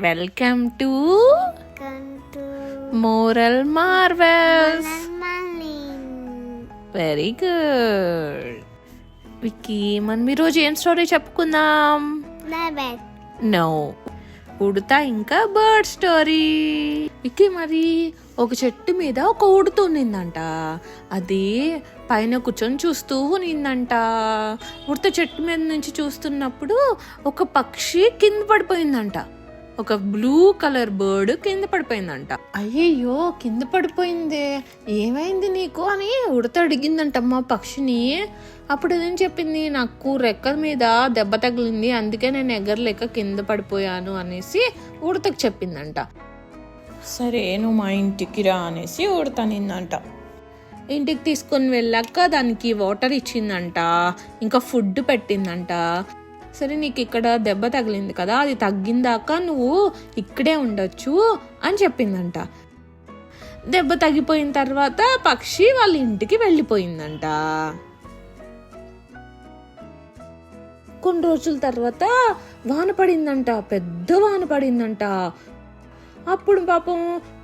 Welcome to moral Marvel's. Very good Vicky. మనం ఈరోజు ఏం స్టోరీ చెప్పుకుందాం? నో, ఉడత ఇంకా బర్డ్ స్టోరీ. విక్కీ, మరి ఒక చెట్టు మీద ఒక ఉడత ఉన్నిందంట. అది పైన కూర్చొని చూస్తూ ఉన్నిందంట. ఉడత చెట్టు మీద నుంచి చూస్తున్నప్పుడు ఒక పక్షి కింద పడిపోయిందంట. ఒక బ్లూ కలర్ బర్డ్ కింద పడిపోయిందంట. అయ్యయ్యో, కింద పడిపోయిందే, ఏమైంది నీకు అని ఉడత అడిగిందంటమ్మా పక్షిని. అప్పుడు ఏం చెప్పింది, నాకు రెక్కల మీద దెబ్బ తగిలింది, అందుకే నేను ఎగరలేక కింద పడిపోయాను అనేసి ఉడతకు చెప్పిందంట. సరే, నువ్వు మా ఇంటికి రా అనేసి ఉడత నిందంట. ఇంటికి తీసుకొని వెళ్ళాక దానికి వాటర్ ఇచ్చిందంట, ఇంకా ఫుడ్ పెట్టిందంట. సరే, నీకు ఇక్కడ దెబ్బ తగిలింది కదా, అది తగ్గిందాకా నువ్వు ఇక్కడే ఉండొచ్చు అని చెప్పిందంట. దెబ్బ తగ్గిపోయిన తర్వాత పక్షి వాళ్ళ ఇంటికి వెళ్ళిపోయిందంట. కొన్ని రోజుల తర్వాత వాన పడిందంట, పెద్ద వాన పడిందంట. అప్పుడు పాపం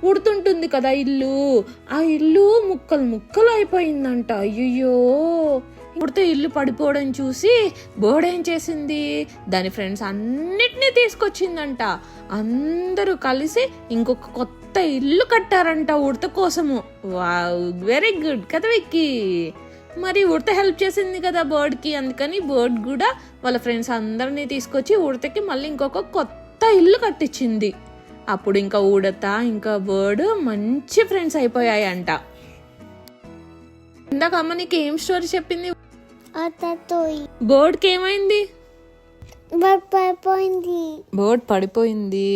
ఉడుతుంటుంది కదా ఇల్లు, ఆ ఇల్లు ముక్కలు ముక్కలు అయిపోయిందంట. అయ్యో, ఉడితే ఇల్లు పడిపోవడం చూసి బర్డ్ ఏం చేసింది, దాని ఫ్రెండ్స్ అన్నిటినీ తీసుకొచ్చిందంట. అందరూ కలిసి ఇంకొక కొత్త ఇల్లు కట్టారంట ఉడత కోసము. వావ్, వెరీ గుడ్ కదా విక్కీ. మరి ఉడత హెల్ప్ చేసింది కదా బర్డ్కి, అందుకని బర్డ్ కూడా వాళ్ళ ఫ్రెండ్స్ అందరినీ తీసుకొచ్చి ఉడతకి మళ్ళీ ఇంకొక కొత్త ఇల్లు కట్టించింది. అప్పుడు ఇంకా ఉడత ఇంకా బర్డ్ మంచి ఫ్రెండ్స్ అయిపోయాయంట. ఇందాక అమ్మ నీకు ఏం స్టోరీ చెప్పింది? బర్డ్కి ఏమైంది? బర్డ్ పడిపోయింది,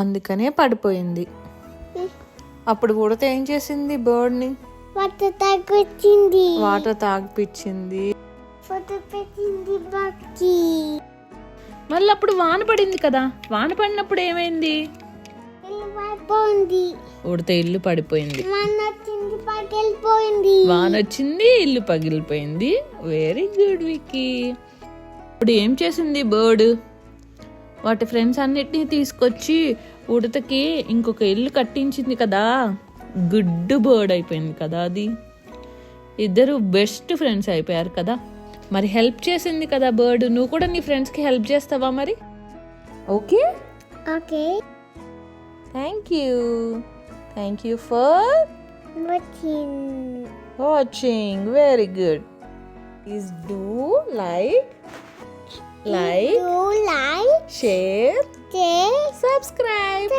అందుకనే పడిపోయింది. అప్పుడు ఉడత ఏం చేసింది, బర్డ్ ని వాటర్ తాగిపించింది. మళ్ళీ అప్పుడు వాన పడింది కదా, వాన పడినప్పుడు ఏమైంది, ఉడత ఇల్లు పడిపోయింది. వాన వచ్చింది, ఇల్లు పగిలిపోయింది. Very good Vicky. ఇప్పుడు ఏం చేసింది బర్డ్, వాటి ఫ్రెండ్స్ అన్నిటినీ తీసుకొచ్చి ఉడతకి ఇంకొక ఇల్లు కట్టించింది కదా. గుడ్ బర్డ్ అయిపోయింది కదా అది. ఇద్దరు బెస్ట్ ఫ్రెండ్స్ అయిపోయారు కదా. మరి హెల్ప్ చేసింది కదా బర్డ్, నువ్వు కూడా నీ ఫ్రెండ్స్కి హెల్ప్ చేస్తావా మరి? Okay okay. Thank you for watching. Very good. Please do like, share, subscribe.